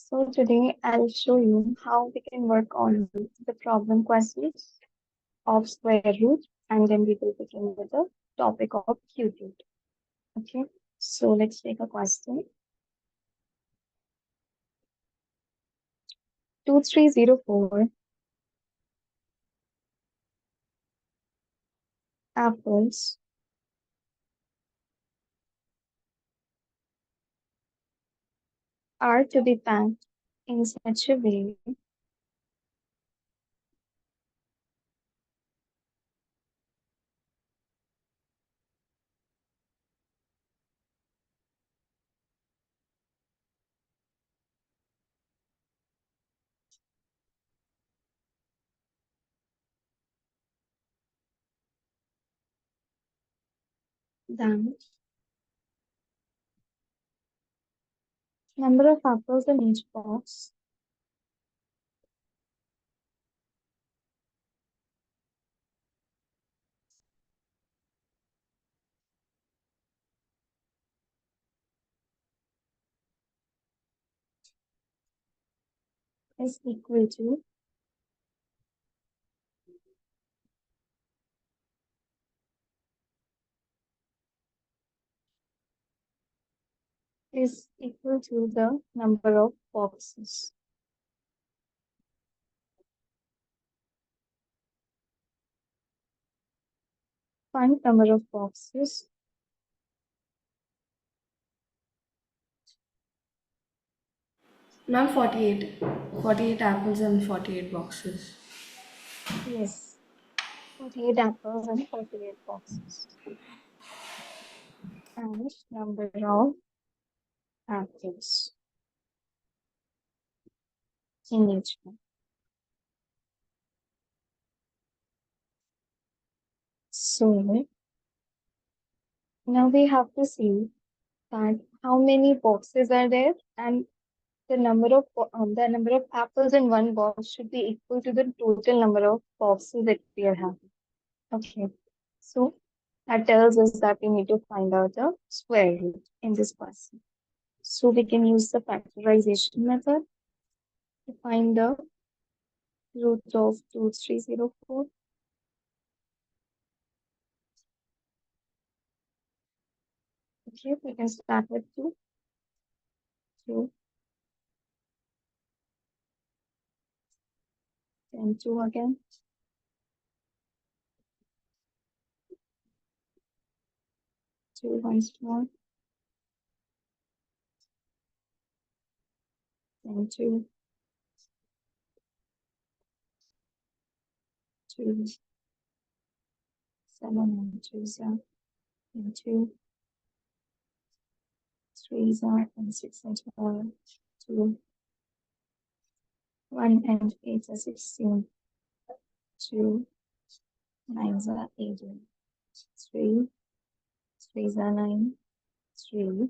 So today I'll show you how we can work on the problem questions of square root, and then we will begin with the topic of cube root. Okay, so let's take a question. 2304 apples are to be packed in such a way that number of apples in each box is equal to the number of boxes. Find number of boxes. Ma'am, 48. 48 apples and 48 boxes. Yes, 48 apples and 48 boxes. And number of apples in each one. So now we have to see that how many boxes are there, and the number of apples in one box should be equal to the total number of boxes that we are having. Okay, so that tells us that we need to find out the square root in this question. So we can use the factorization method to find the root of 2304. Okay, we can start with 2. 2, then 2 again. 2 once more. Then 2. 2, 7 and 2 are, and 2, 3 are, and 6 and 12, 2, 1 and 8 are 16, 2, 9 are 18, 3, 3 are 9, 3,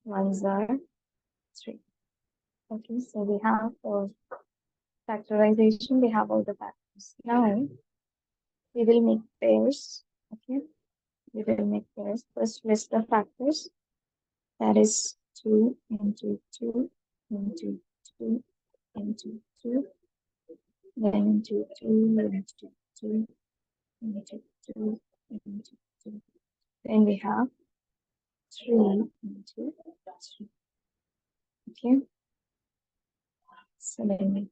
1 are 3. Okay, so we have factorization, we have all the factors. Now we will make pairs. Okay, we will make pairs. First list the factors. That is 2 into 2 into 2 into 2, then into 2 into 2 into 2 into 2. Then we have 3 into 3. Okay, so then we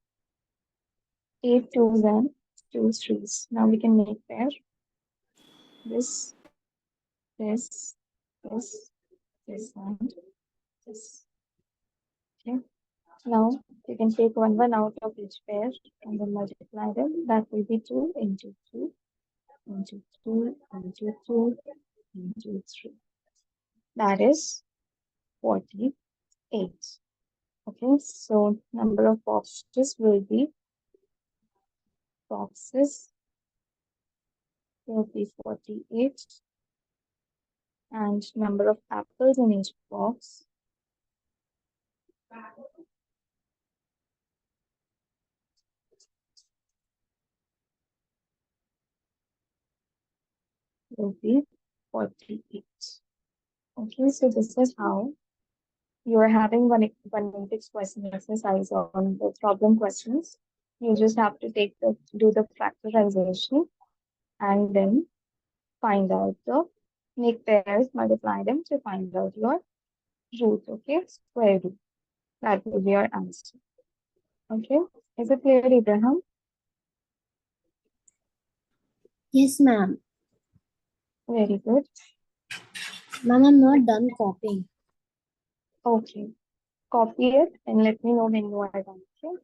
8 twos and 2 threes. Now we can make pair. This, this, this, this, and this. Okay. Now you can take one out of each pair and then multiply them. That will be 2 into 2 into 2 into 2 into 3. That is 48. Okay, so number of boxes will be 48, and number of apples in each box will be 48. Okay, so this is how You are having one index question exercise on the problem questions. You just have to do the factorization and then find out the make pairs, multiply them to find out your root, okay? Square root. That will be your answer. Okay? Is it clear, Abraham? Yes, ma'am. Very good. Ma'am, I'm not done copying. Okay. Copy it and let me know when you are done. Okay?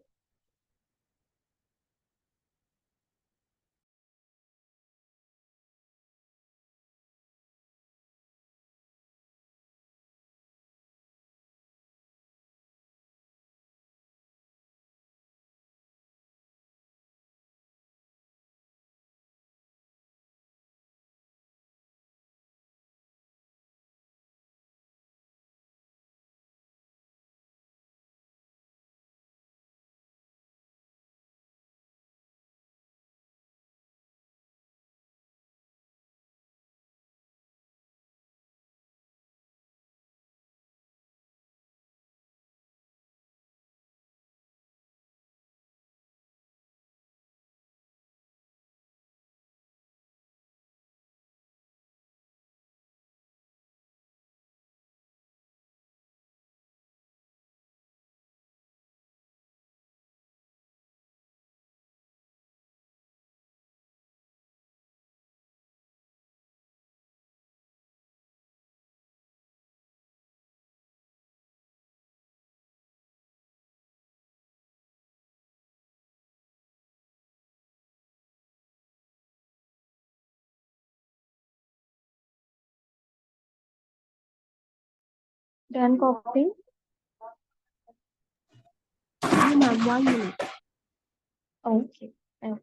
Done copying? No, ma'am, 1 minute. Okay. Okay.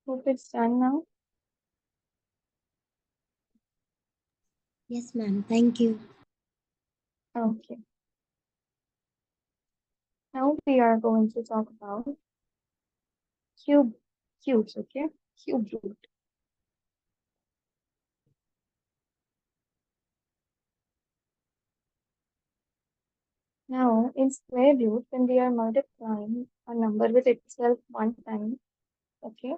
Hope it's done now. Yes, ma'am. Thank you. Okay. Now we are going to talk about cube cubes, okay? Cube root. Now, in square root, when we are multiplying a number with itself one time, okay?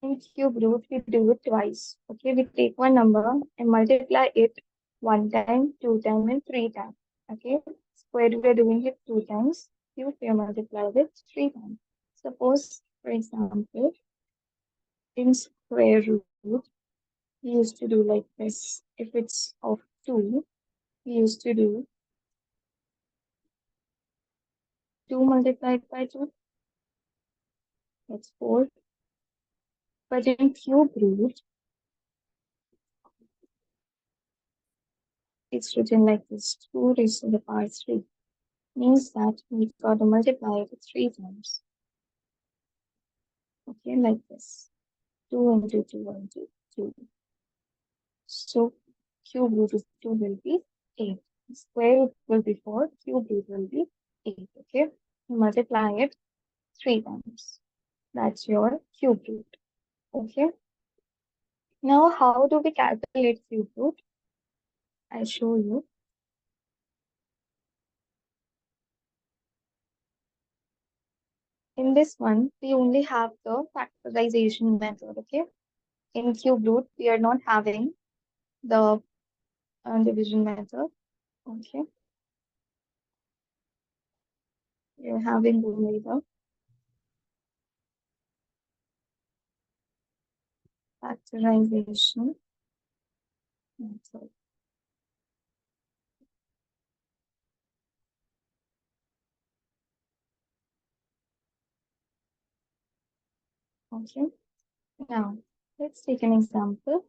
In cube root, we do it twice, okay? We take one number and multiply it one time, two times, and three times, okay? Square we are doing it two times. Cube we are multiplying it three times. Suppose, for example, in square root, we used to do like this. If it's of 2, we used to do 2 multiplied by 2, that's 4. But in cube root, it's written like this, 2 raised to the power 3. Means that we got to multiply it 3 times. Okay, like this. 2 into 2 into 2. So cube root of 2 will be 8. Square root will be 4. Cube root will be 8. Okay. Multiply it 3 times. That's your cube root. Okay. Now, how do we calculate cube root? I'll show you. In this one, we only have the factorization method. Okay. In cube root, we are not having the division method. Okay. We are having only the factorization method. Okay. Now, let's take an example.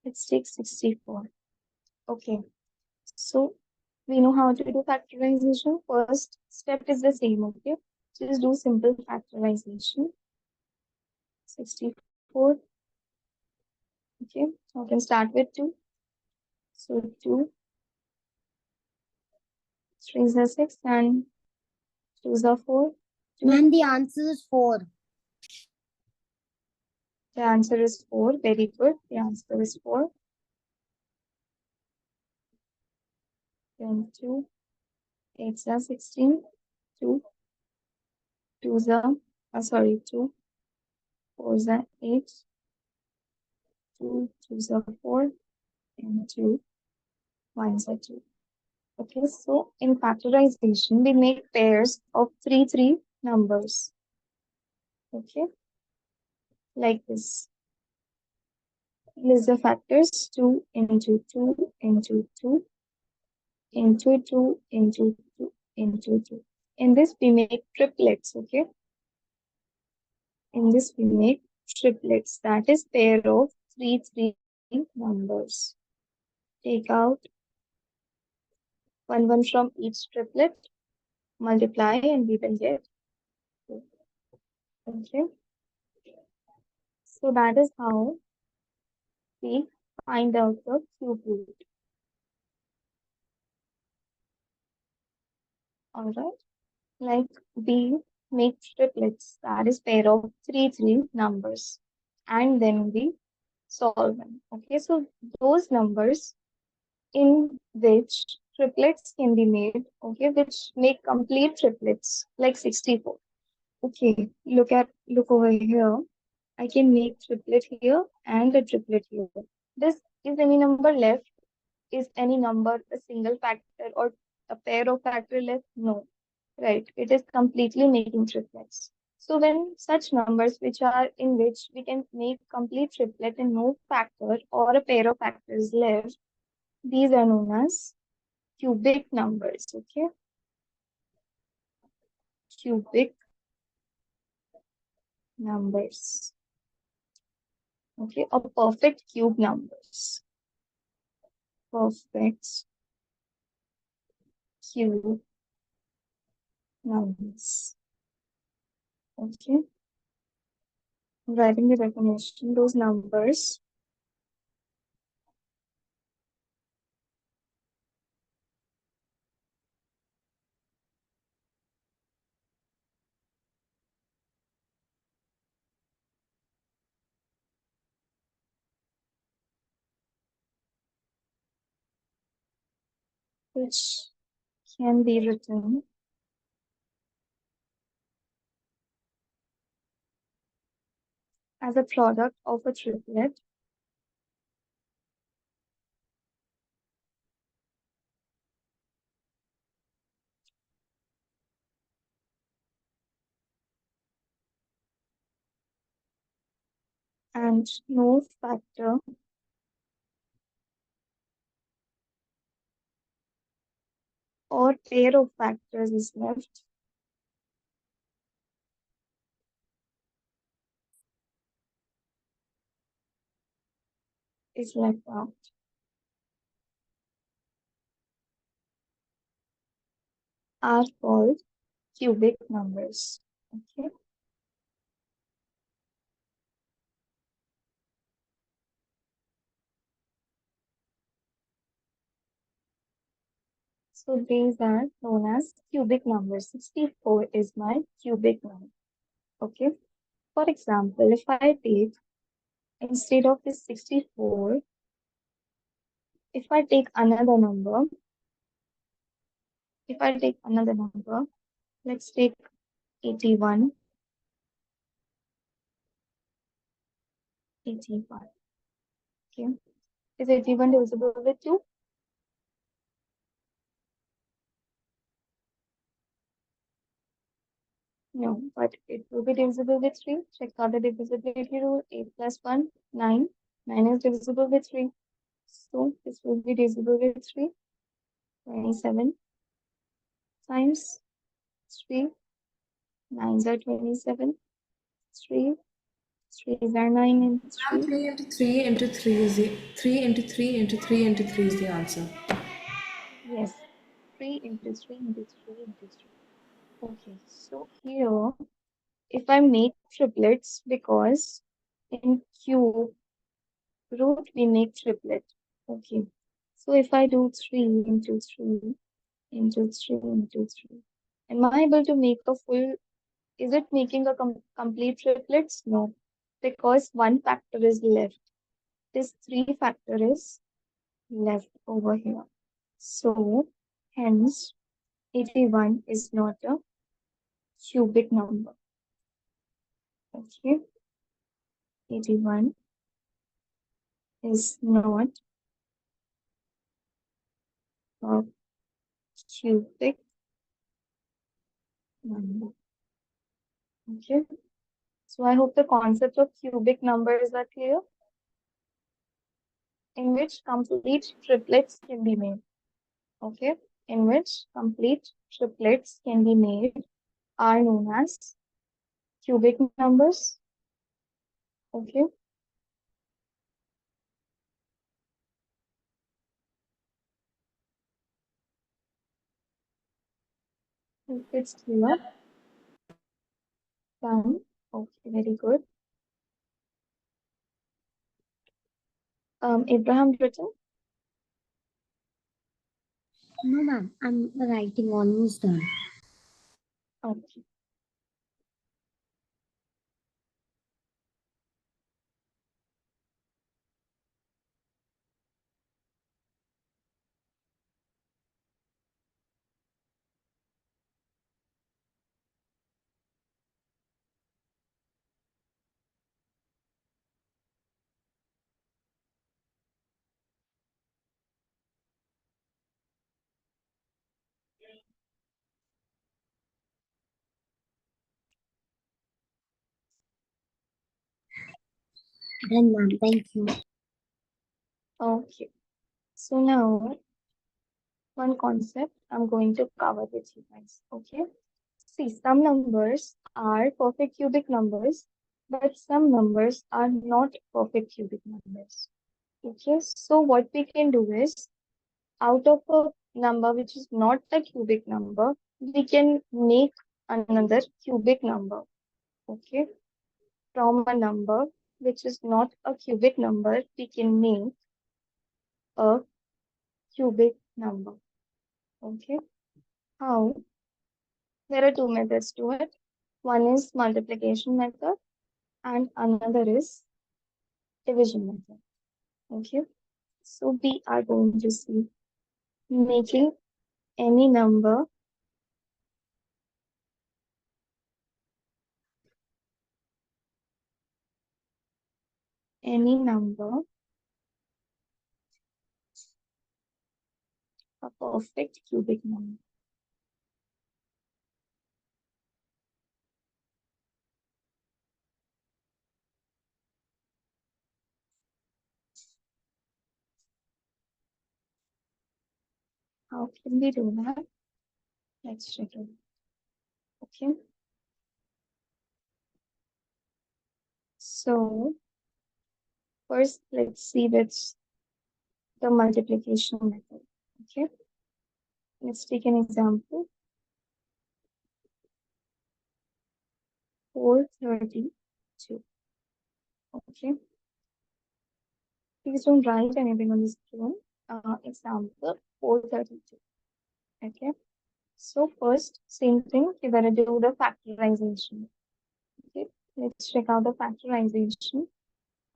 Let's take 64. Okay. So, we know how to do factorization. First step is the same. Okay. Just do simple factorization. 64. Okay. So, I can start with 2. So, 2, 3 is a 6, and 2 is a 4. Ma'am, the answer is 4. The answer is 4. Very good. The answer is 4. Then 2, 8 is a 16. 2, 2 is a, 2, 4 is a 8. 2, 2 is a 4. And 2, 1 is a 2. Okay, so in factorization, we make pairs of 3 numbers. Okay, like this. List the factors 2 into 2 into 2 into 2 into 2 into 2. In this, we make triplets. Okay, in this, we make triplets. That is pair of 3 numbers. Take out 1 from each triplet, multiply, and we will get 2. Okay. So that is how we find out the cube root. Alright. Like we make triplets, that is pair of 3 numbers. And then we solve them. Okay, so those numbers in which triplets can be made, okay, which make complete triplets, like 64. Okay, look over here. I can make triplet here and a triplet here. This is any number left? Is any number a single factor or a pair of factor left? No, right? It is completely making triplets. So when such numbers in which we can make complete triplet and no factor or a pair of factors left, these are known as cubic numbers. Okay, cubic numbers. Okay, or perfect cube numbers. Perfect cube numbers. Okay, writing the definition, those numbers which can be written as a product of a triplet and no factor or pair of factors is left, is left out, are called cubic numbers. Okay. So these are known as cubic numbers. 64 is my cubic number. Okay. For example, if I take instead of this 64, if I take another number, let's take 81, 81. Okay. Is 81 divisible with 2? No, but it will be divisible with 3. Check out the divisibility rule. 8 plus 1, 9. 9 is divisible with 3. So this will be divisible with 3. 27 times 3. 9s are 27. 3. 3s are 9 and Ma'am, 3. 3 into 3 into 3 into 3 is the answer. Yes. 3 into 3 into 3 into 3. Okay, so here, if I make triplets, because in cube root we make triplet. Okay, so if I do 3 into 3 into 3 into 3, am I able to make a full, is it making a complete triplets? No, because one factor is left. This 3 factor is left over here. So, hence, 81 is not a cubic number. Okay, 81 is not a cubic number. Okay, so I hope the concept of cubic numbers are clear, in which complete triplets can be made. Okay, in which complete triplets can be made are known as cubic numbers. Okay, if it's clear, done. Okay, very good. Abraham Britton. No, ma'am. I'm writing almost done. Okay. Done, ma'am. Thank you. Okay. So now one concept I'm going to cover with you guys. Okay. See, some numbers are perfect cubic numbers, but some numbers are not perfect cubic numbers. Okay. So what we can do is, out of a number which is not a cubic number, we can make another cubic number. Okay. From a number which is not a cubic number, we can make a cubic number. Okay. How? There are two methods to it. One is multiplication method and another is division method. Okay. So we are going to see making any number a perfect cubic number. How can we do that? Let's check it. Okay. So first let's see that's the multiplication method. Okay. Let's take an example. 432. Okay. Please don't write anything on the screen. Example 432. Okay. So first, same thing, we're gonna do the factorization. Okay. Let's check out the factorization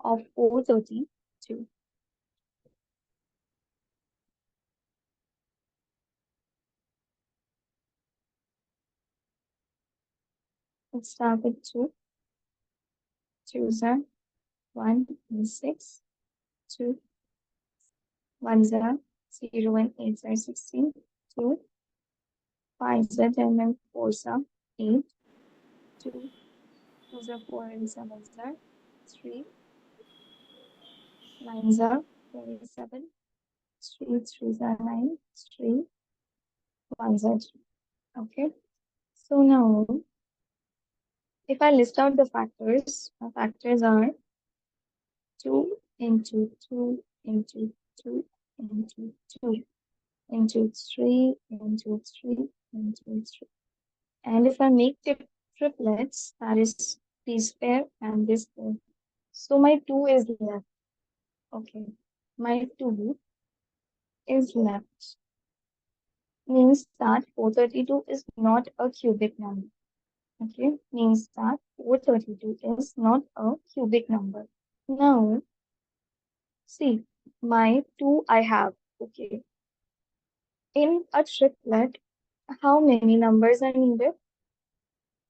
of 432. Let's start with 2. 2s are 1 and 6. 2 1s are 0 and 8s are 16. 2 5s are 10 and 4s are 8. 2 2s are 4 and 7s are 3. 9s are 27. 3 3s are 9. 3 1s are 3. Okay. So now, if I list out the factors are 2 into 2 into 2 into 2 into 3 into 3 into 3. And if I make triplets, that is this pair and this pair. So my 2 is left. Okay. My 2 is left. Means that 432 is not a cubic number. Okay. Means that 432 is not a cubic number. Now, see, my 2 I have. Okay. In a triplet, how many numbers are needed?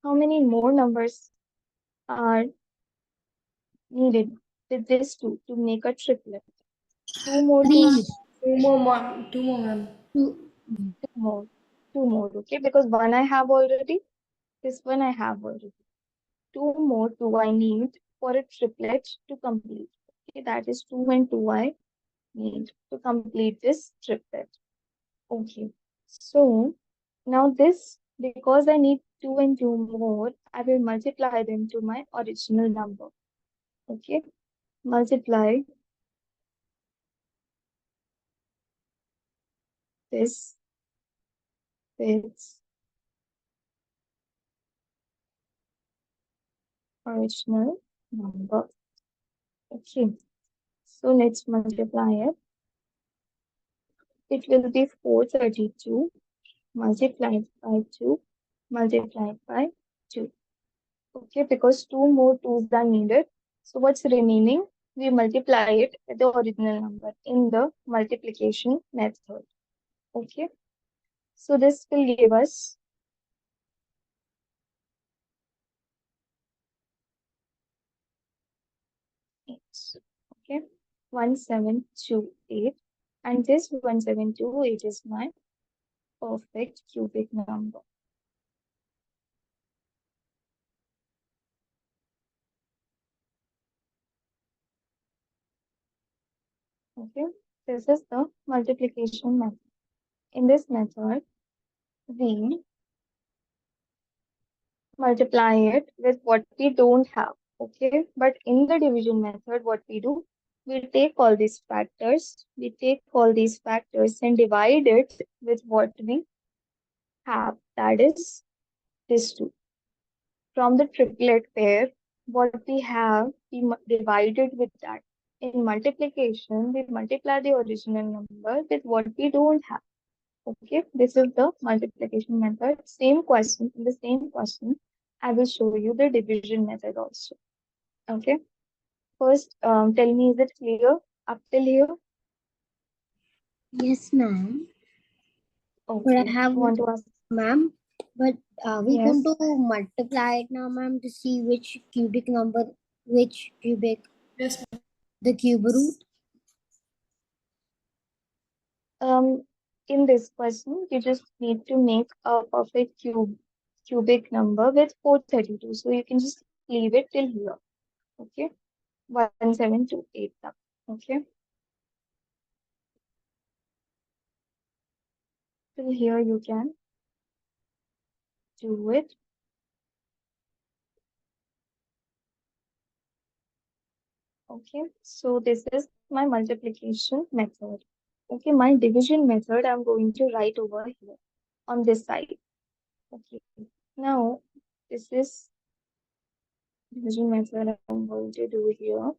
How many more numbers are needed with this 2 to make a triplet? 2 more 2s, Three. Two more, ma'am. Two. 2 more, 2 more, okay? Because one I have already, this one I have already. 2 more 2 I need for a triplet to complete. Okay, that is 2 and 2 I need to complete this triplet. Okay, so now this, because I need 2 and 2 more, I will multiply them to my original number. Okay, multiply this with original number. Okay, so let's multiply it. It will be 432 multiplied by 2 multiplied by 2. Okay, because 2 more 2's are needed. So what's remaining? We multiply it with the original number in the multiplication method. Okay, so this will give us 8. Okay, 1728. And this 1728 is my perfect cubic number. Okay, this is the multiplication method. In this method, we multiply it with what we don't have. Okay, but in the division method, what we do, we take all these factors, and divide it with what we have, that is this 2. From the triplet pair, what we have, we divide it with that. In multiplication, we multiply the original number with what we don't have. Okay, this is the multiplication method. Same question, in the same question, I will show you the division method also. Okay, first, tell me, is it clear up till here? Yes, ma'am. But I Okay, have, you want to ask? ma'am. But we going Yes. to multiply it now, ma'am, to see which cubic number, which cubic, Yes, ma'am. the cube root. Um, in this question, you just need to make a perfect cubic number with 432. So you can just leave it till here. Okay, 1728 up. Okay, till here you can do it. Okay, so this is my multiplication method. Okay, my division method I'm going to write over here on this side. Okay, now this is division method I'm going to do here.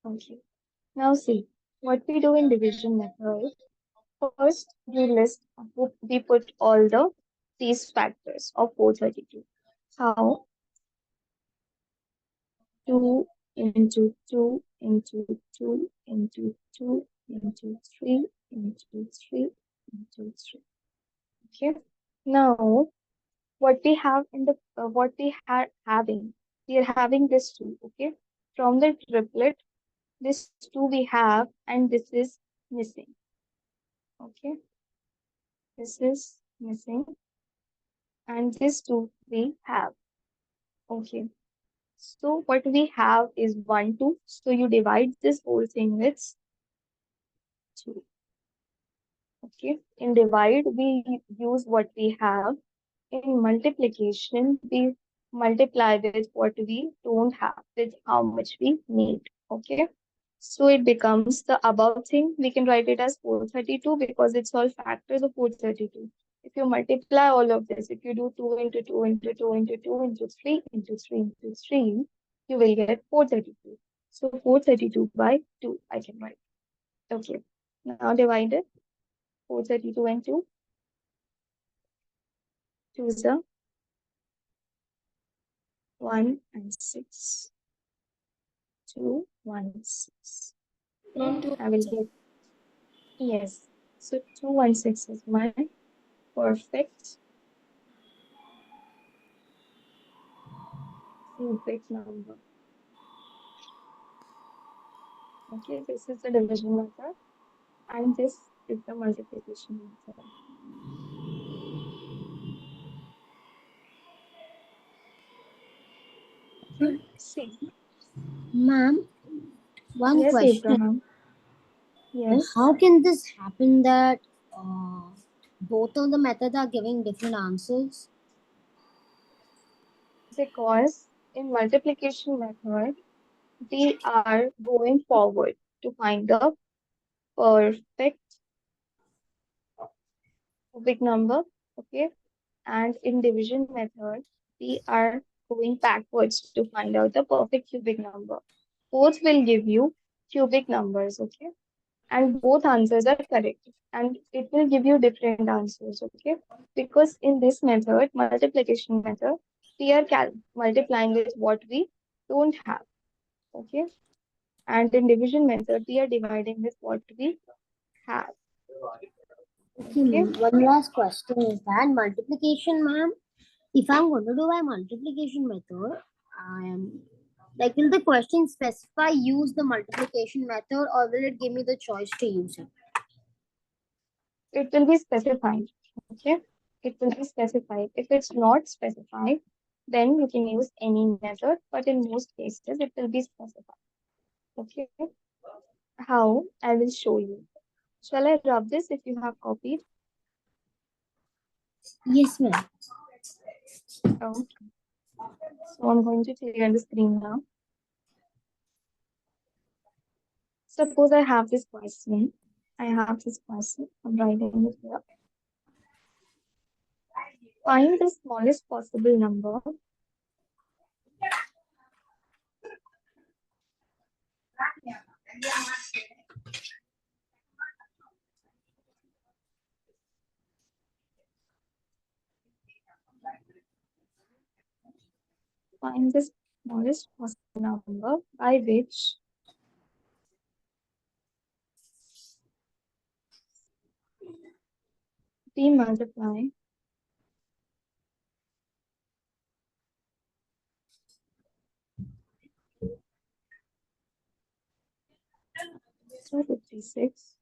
Okay. Now see, what we do in division method. First, we put all these factors of 432. How? 2 into 2 into 2 into 2 into 3 into 3 into 3. Okay. Now, what we have in the what we had having, we are having this 2. Okay. From the triplet, this 2 we have, and this is missing. Okay. This is missing, and this 2 we have. Okay. So what we have is 1, 2. So you divide this whole thing with 2. Okay. In divide, we use what we have. In multiplication, we multiply with what we don't have, with how much we need. Okay. So it becomes the above thing. We can write it as 432 because it's all factors of 432. If you multiply all of this, if you do 2 into 2 into 2 into 2 into 3 into 3 into 3, you will get 432. So 432 by 2, I can write. Okay. Now divide it. 432 and 2. 2 is a 1 and 6. 2, 1, 6. Okay. Mom, I will get, yes. So 216 is my perfect cubic number. Okay, this is the division method, and this is the multiplication method. Okay, see. Ma'am, one Yes, question. Abraham. Yes, How can this happen that both of the methods are giving different answers? because in multiplication method, we are going forward to find the perfect cubic number. Okay, and in division method, we are going backwards to find out the perfect cubic number. Both will give you cubic numbers, okay? And both answers are correct. And it will give you different answers, okay? Because in this method, multiplication method, we are multiplying with what we don't have, okay? And in division method, we are dividing with what we have, Okay, okay? ma'am. One last question is that multiplication, ma'am. If I'm going to do my multiplication method, I am like, will the question specify use the multiplication method or will it give me the choice to use it? It will be specified, okay? It will be specified. If it's not specified, then you can use any method, but in most cases, it will be specified, okay? How? I will show you. Shall I rub this if you have copied? Yes, ma'am. Okay. So I'm going to clear the screen now. Suppose I have this question. I have this question. I'm writing it here. Find the smallest possible number. Find the smallest possible number by which we multiply 256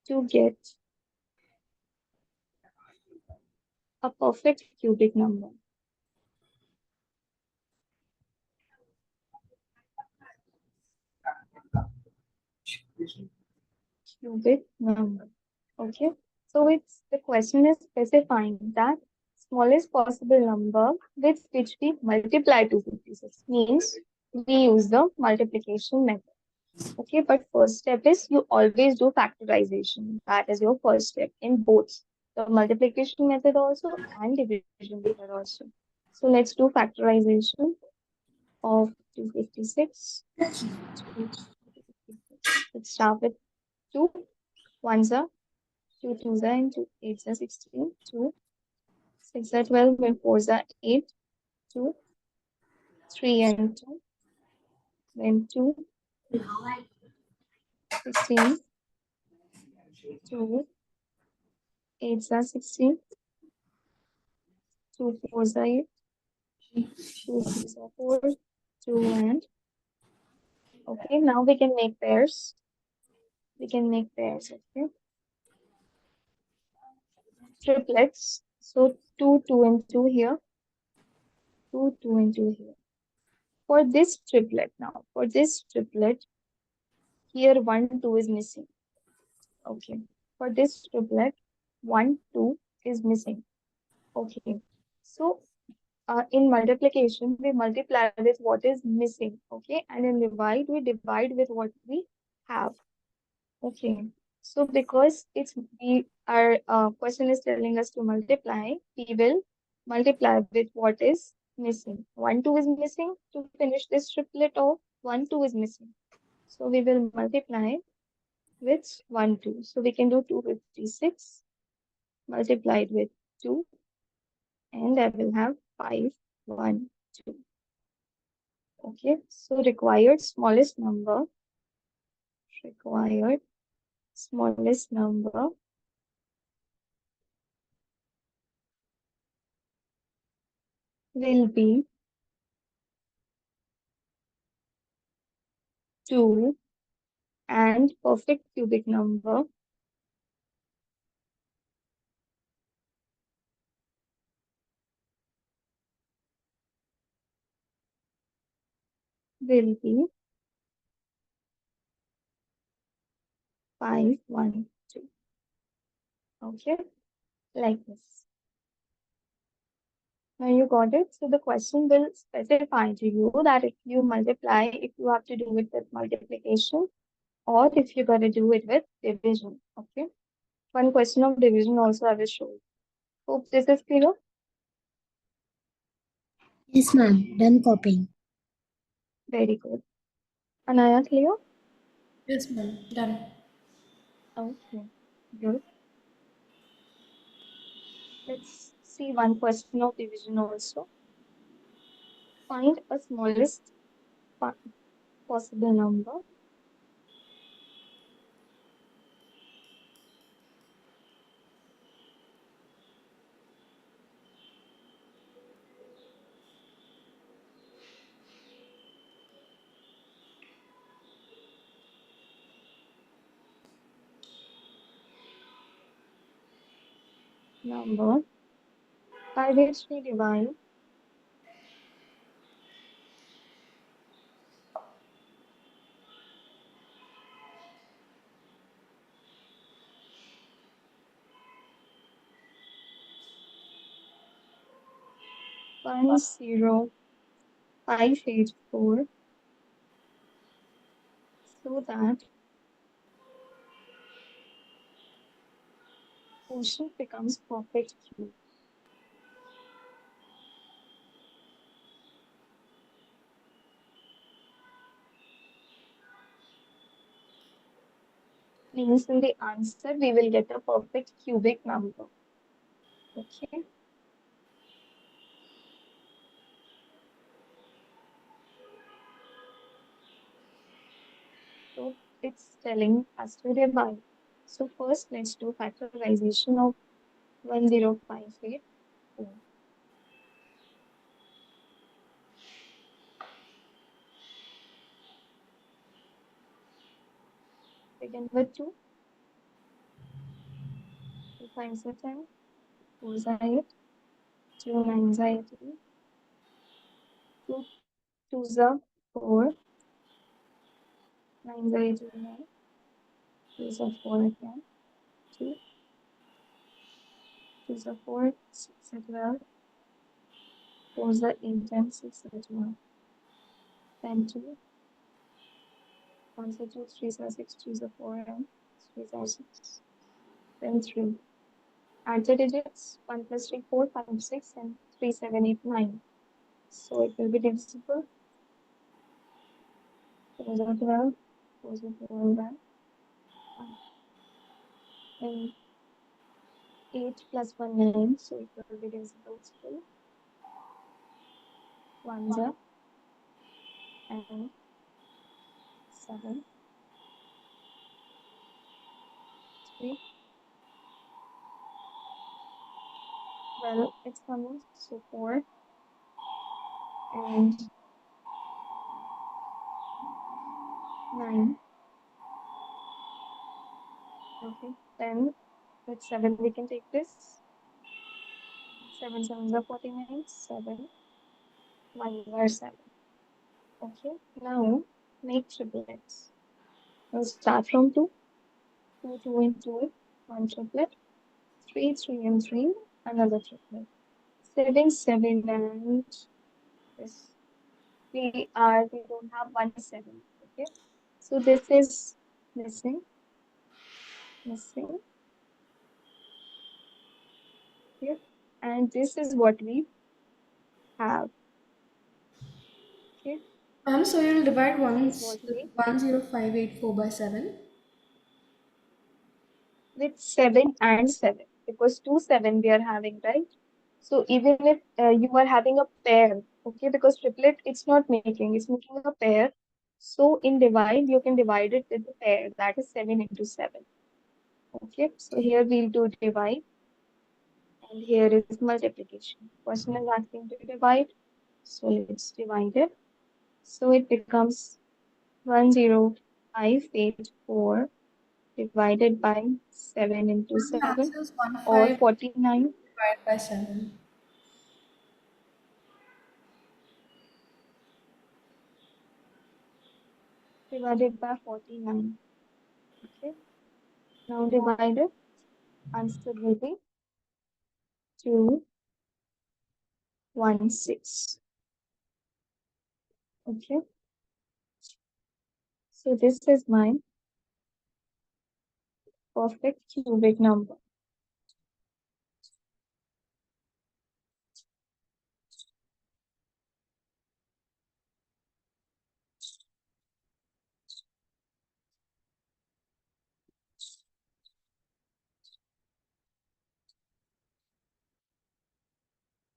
to get a perfect cubic number. Cubic number. Okay. So it's the question is specifying that smallest possible number with which we multiply 256 means we use the multiplication method. Okay, but first step is you always do factorization. That is your first step in both the multiplication method also and division method also. So let's do factorization of 256. 256. Let's start with 2. 1s are 2 2s are and 2 8s are 16. 2 6 are 12 and 4s are 8. 2 3 and 2. Then 2 16. 2 8s are 16. 2 4s are 8. 2 3s are 4. 2 and okay. Now we can make pairs. We can make pairs. Okay. Triplets. So 2 2 and 2 here. 2 2 and 2 here. For this triplet now, for this triplet, here 1 2 is missing. Okay. For this triplet, 1 2 is missing. Okay. So in multiplication, we multiply with what is missing. Okay. And in divide, we divide with what we have. Okay. So because our question is telling us to multiply, we will multiply with what is missing. 1 2 is missing to finish this triplet of 1 2 is missing. So we will multiply with 1 2. So we can do 256 multiplied with 2 and I will have 5 1 2. Okay. So required smallest number will be 2 and perfect cubic number will be 5 1 2. Okay, like this. Now you got it. So the question will specify to you that if you multiply, if you have to do it with multiplication or if you're going to do it with division. Okay. One question of division also I will show you. Hope this is clear. Yes, ma'am. Done copying. Very good. Anaya, clear? Yes, ma'am. Done. Okay, good. Let's see one question of division also. Find a smallest possible number. Number by which we divide 10584 so that quotient becomes perfect cube. Means in the answer we will get a perfect cubic number. Okay. So it's telling us to divide. So first let's do factorization of 10584. Begin with 2. 2 5s are 10. 4s are 8. 2 9s are 18. 2 2s are 4. 9s are 89. 2s are 4 again. 2 2s are 4. 6 are 12. 4s are 8 and 6 are 12. Then 2. 1s are 2. 3s are 6. 2s are 4 and 3s are 6. Then 3. Add the digits 1 plus 3, 4, 5, 6, and 3, 7, 8, 9. So it will be divisible. 4s are 12, 4s are 12, then and 8 plus 1, 9, so it will be divisible still. 1s are and 7, 3. Well, it's coming, so 4 and 9. Okay, then with 7 we can take this. 7 sevens are 49, 7 1s are 7. Okay, now make triplets. We'll start from 2, 2, 2 and 2, one triplet, 3, 3 and 3, another triplet, 7, 7 and this. We don't have 1 7. Okay, so this is missing, missing. Okay, and this is what we have. Okay, Ma'am, so you'll divide this is what we 10584 by 7. with 7 and 7 because 2 7 we are having, right? So even if you are having a pair, okay, because triplet it's making a pair. So in divide, you can divide it with the pair, that is 7 into 7. Okay, so here we'll do divide and here is multiplication. Question is asking to divide, so let's divide it. So it becomes 10584 divided by 7 into The 7 answer is or 15 49 divided by 7. divided by 49. Okay, now divided, answer will be 216. Okay, so this is my perfect cubic number.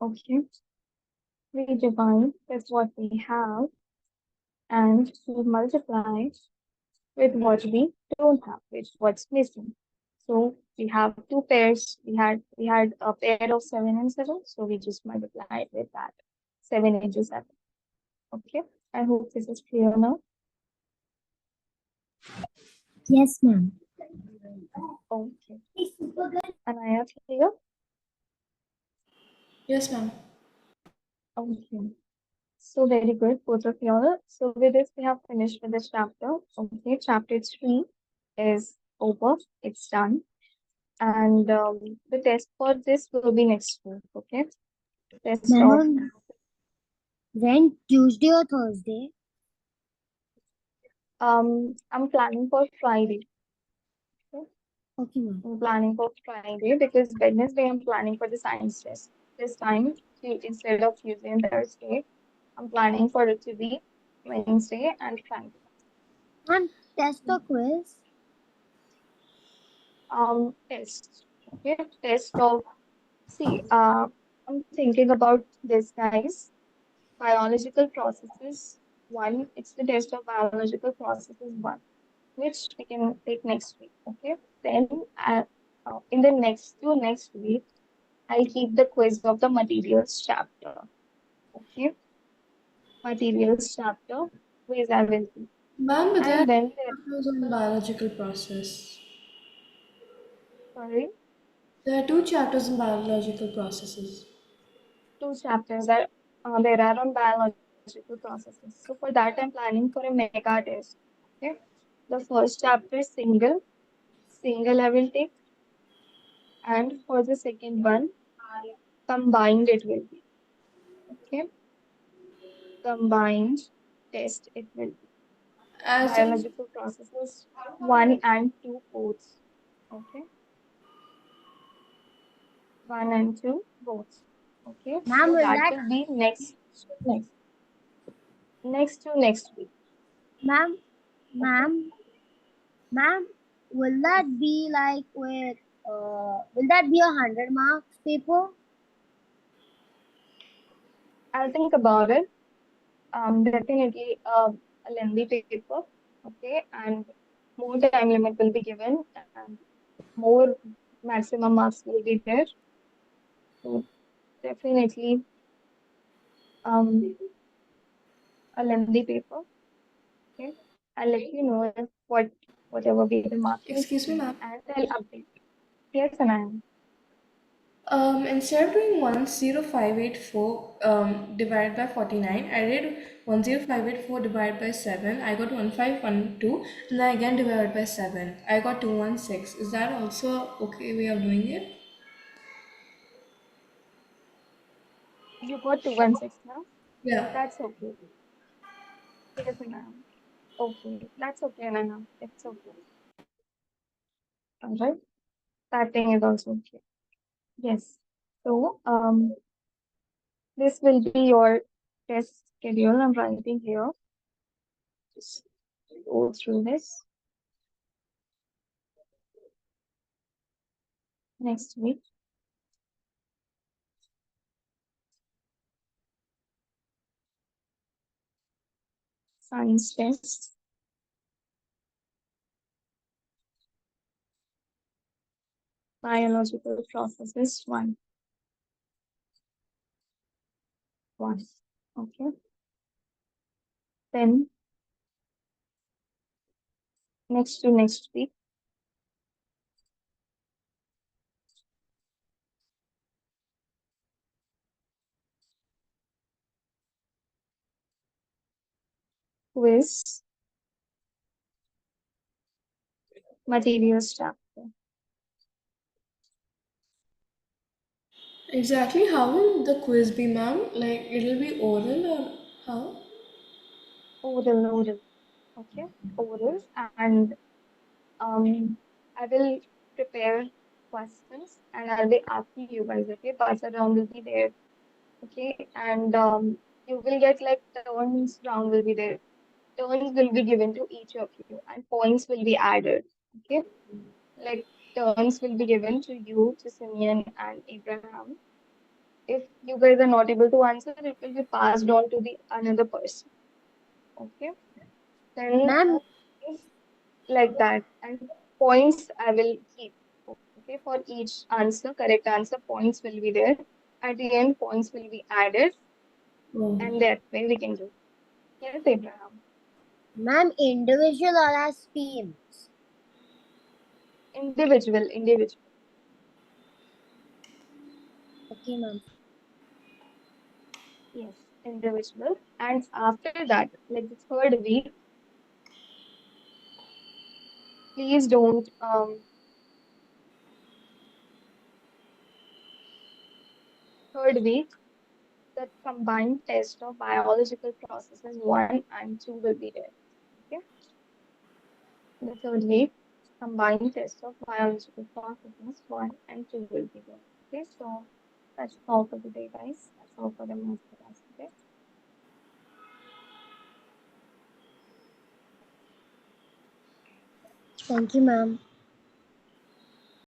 Okay, we divide with what we have and we multiply with what we don't have, with what's missing. So we have two pairs. We had a pair of 7 and 7, so we just multiplied with that 7 into 7. Okay, I hope this is clear now. Yes, ma'am. Okay, Anaya, clear? Yes, ma'am. Okay. So very good, both of y'all. So with this, we have finished with this chapter. Okay, chapter 3 is over. It's done. And the test for this will be next week. Okay, test Ma'am, of when Tuesday or Thursday? I'm planning for Friday. Okay? Okay, ma'am. I'm planning for Friday because Wednesday I'm planning for the science test. This time, instead of Tuesday and Thursday, I'm planning for it to be Wednesday and Friday. Ma'am, test or quiz? Test. Okay, test of see, I'm thinking about this, guys. Biological processes one. It's the test of biological processes one, which we can take next week. Okay. Then in the next week, I'll keep the quiz of the materials chapter. Okay. Materials chapter quiz I will do. Ma'am, but there are And then chapters on biological process. sorry, There are two chapters in biological processes. two chapters are there are on biological processes. So for that, I'm planning for a mega test. Okay. The first chapter is single I will take, and for the second one, combined it will be. Okay, combined test it will be. As in, Biological processes one and two both. Okay, one and two both. Okay, Ma'am, so will that that will be next to next week. Ma'am, Okay. ma'am, will Yes. that be like will that be 100 marks paper? I'll think about it. Definitely a lengthy paper. Okay, and more time limit will be given, and more maximum marks will be there. So definitely a lengthy paper. Okay, I'll let you know if whatever be the mark is, Excuse me, ma'am. and I'll update. Yes, and I am. Instead of doing 10584 divided by 49, I did 10584 divided by 7. I got 1512, and then again divided by 7. I got 216. Is that also okay way of doing it? You got 216 now. Yeah. That's okay. Yes, and I am. Okay, that's okay, and I am. It's okay. All right. That thing is also okay. Yes. So this will be your test schedule. I'm writing here. Just go through this next week. Science test, biological processes, one. Okay. Then next week, quiz, materials chapter. Exactly. How will the quiz be, ma'am? Like, it'll be oral or how? Oral. Okay. Oral. And I will prepare questions and I'll be asking you guys, okay? Buzzer round will be there. Okay. And you will get like turns round will be there. Turns will be given to each of you and points will be added. Okay. Like turns will be given to you, to Simeon and Abraham. If you guys are not able to answer, it will be passed on to the another person. Okay. Then Ma'am, if like that, and points I will keep. Okay, for each answer, correct answer, points will be there. At the end, points will be added, Oh. and that way we can do. Yes, Abraham. ma'am, individual or as teams? Individual. Okay, ma'am. Yes, individual. And after that, like the third week, please don't third week, the combined test of biological processes one and two will be there. Okay. The third week, combined test of biological processes one and two will be there. Okay, so that's all for today, guys. That's all for the master class today. Thank you, ma'am.